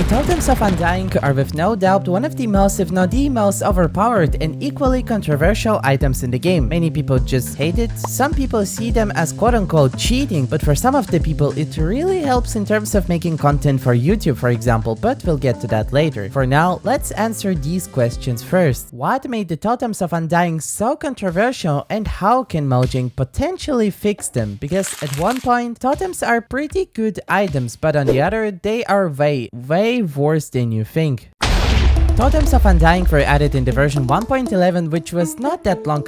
Totems of Undying are with no doubt one of the most, if not the most, overpowered and equally controversial items in the game. Many people just hate it, some people see them as quote-unquote cheating, but for some of the people it really helps in terms of making content for YouTube, for example, but we'll get to that later. For now, let's answer these questions first. What made the Totems of Undying so controversial, and how can Mojang potentially fix them? Because at one point, totems are pretty good items, but on the other, they are way worse than you think. Totems of Undying were added in the version 1.11, which was not that long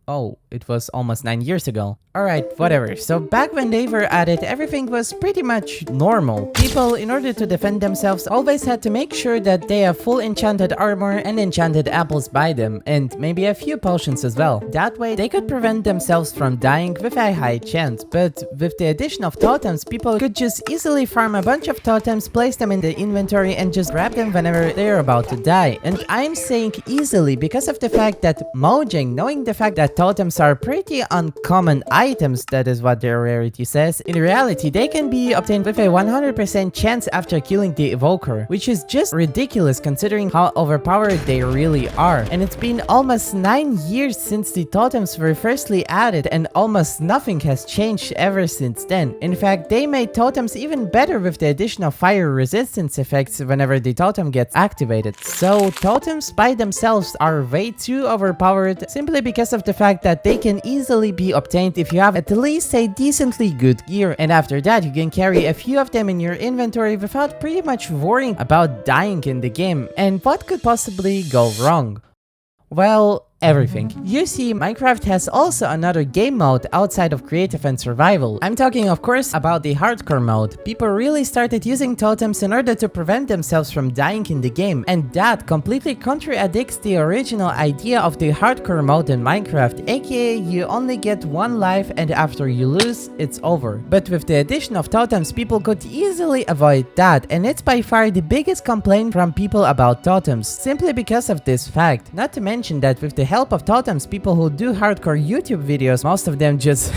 oh, it was almost 9 years ago. Alright, whatever. So back when they were added, everything was pretty much normal. People, in order to defend themselves, always had to make sure that they have full enchanted armor and enchanted apples by them, and maybe a few potions as well. That way, they could prevent themselves from dying with a high chance. But with the addition of totems, people could just easily farm a bunch of totems, place them in the inventory, and just grab them whenever they're about to die. And I'm saying easily because of the fact that Mojang, knowing the fact that totems are pretty uncommon items, that is what their rarity says, in reality they can be obtained with a 100% chance after killing the evoker, which is just ridiculous considering how overpowered they really are. And it's been almost 9 years since the totems were firstly added, and almost nothing has changed ever since then. In fact, they made totems even better with the addition of fire resistance effects whenever the totem gets activated. So totems by themselves are way too overpowered simply because of the fact that they can easily be obtained if you have at least a decently good gear, and after that you can carry a few of them in your inventory without pretty much worrying about dying in the game. And what could possibly go wrong? Well, everything. You see, Minecraft has also another game mode outside of creative and survival. I'm talking of course about the hardcore mode. People really started using totems in order to prevent themselves from dying in the game, and that completely contradicts the original idea of the hardcore mode in Minecraft, aka you only get one life and after you lose, it's over. But with the addition of totems, people could easily avoid that, and it's by far the biggest complaint from people about totems, simply because of this fact. Not to mention that with the help of totems, people who do hardcore YouTube videos, most of them just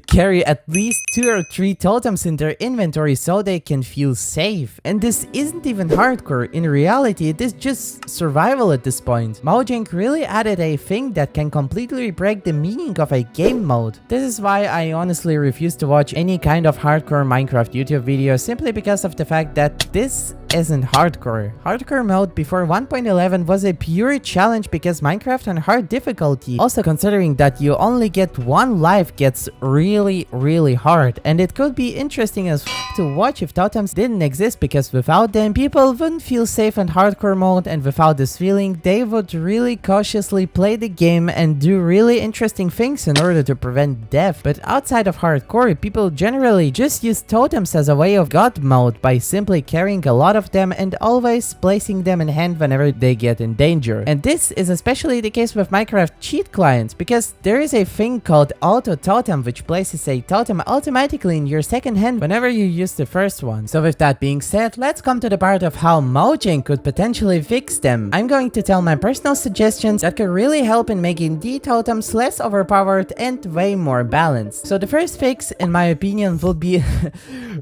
carry at least 2 or 3 totems in their inventory so they can feel safe. And this isn't even hardcore. In reality, it is just survival at this point. Mojang really added a thing that can completely break the meaning of a game mode. This is why I honestly refuse to watch any kind of hardcore Minecraft YouTube video, simply because of the fact that this isn't hardcore. Hardcore mode before 1.11 was a pure challenge because Minecraft on hard difficulty, also considering that you only get one life, gets really hard. And it could be interesting as to watch if totems didn't exist, because without them people wouldn't feel safe in hardcore mode, and without this feeling they would really cautiously play the game and do really interesting things in order to prevent death. But outside of hardcore, people generally just use totems as a way of god mode by simply carrying a lot of them and always placing them in hand whenever they get in danger. And this is especially the case with Minecraft cheat clients, because there is a thing called auto totem which places a totem automatically in your second hand whenever you use the first one. So with that being said, let's come to the part of how Mojang could potentially fix them. I'm going to tell my personal suggestions that could really help in making the totems less overpowered and way more balanced. So the first fix, in my opinion, will be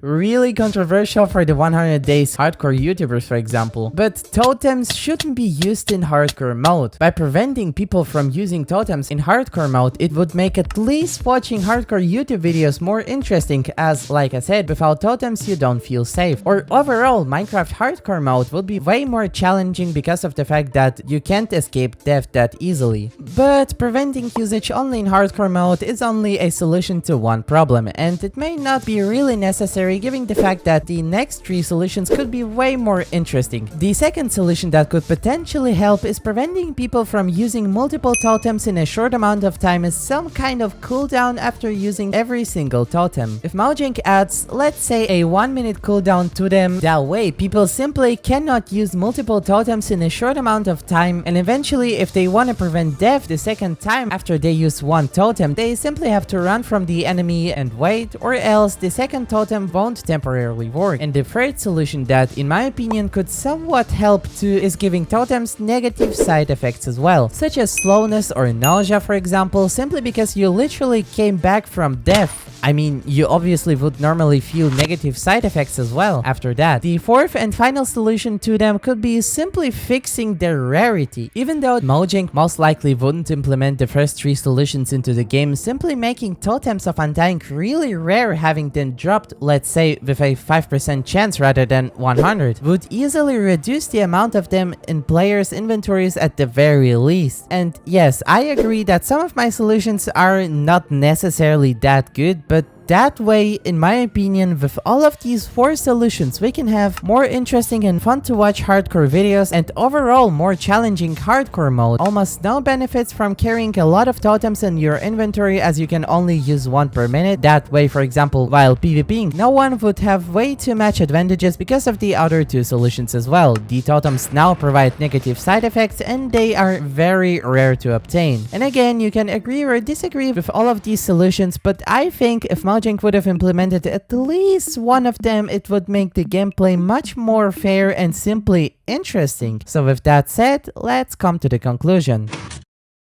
really controversial for the 100 days hardcore YouTubers, for example, but totems shouldn't be used in hardcore mode. By preventing people from using totems in hardcore mode, it would make at least watching hardcore YouTube videos more interesting, as like I said, without totems you don't feel safe. Or overall, Minecraft hardcore mode would be way more challenging because of the fact that you can't escape death that easily. But preventing usage only in hardcore mode is only a solution to one problem, and it may not be really necessary given the fact that the next 3 solutions could be way more interesting. The second solution that could potentially help is preventing people from using multiple totems in a short amount of time as some kind of cooldown after using every single totem. If Mojang adds, let's say, a 1-minute cooldown to them, that way people simply cannot use multiple totems in a short amount of time, and eventually if they want to prevent death the second time after they use one totem, they simply have to run from the enemy and wait, or else the second totem won't temporarily work. And the third solution that, in my opinion could somewhat help too is giving totems negative side effects as well, such as slowness or nausea for example, simply because you literally came back from death. I mean, you obviously would normally feel negative side effects as well after that. The fourth and final solution to them could be simply fixing their rarity. Even though Mojang most likely wouldn't implement the first three solutions into the game, simply making Totems of Undying really rare, having them dropped, let's say, with a 5% chance rather than 100, would easily reduce the amount of them in players' inventories at the very least. And yes, I agree that some of my solutions are not necessarily that good, but that way, in my opinion, with all of these 4 solutions, we can have more interesting and fun to watch hardcore videos and overall more challenging hardcore mode. Almost no benefits from carrying a lot of totems in your inventory as you can only use 1 per minute. That way, for example, while PvPing, no one would have way too much advantages because of the other 2 solutions as well. The totems now provide negative side effects and they are very rare to obtain. And again, you can agree or disagree with all of these solutions, but I think if Mojang would have implemented at least one of them, it would make the gameplay much more fair and simply interesting. So with that said, let's come to the conclusion.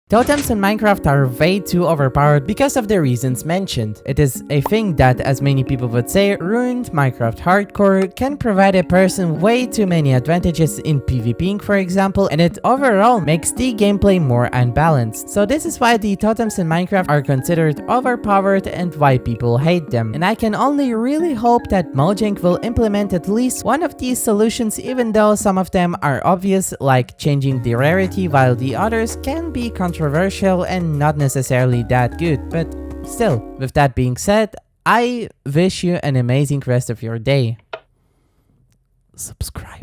Totems in Minecraft are way too overpowered because of the reasons mentioned. It is a thing that, as many people would say, ruined Minecraft hardcore, can provide a person way too many advantages in PvPing for example, and it overall makes the gameplay more unbalanced. So this is why the totems in Minecraft are considered overpowered and why people hate them. And I can only really hope that Mojang will implement at least one of these solutions, even though some of them are obvious, like changing the rarity, while the others can be controversial and not necessarily that good. But still, with that being said, I wish you an amazing rest of your day. Subscribe.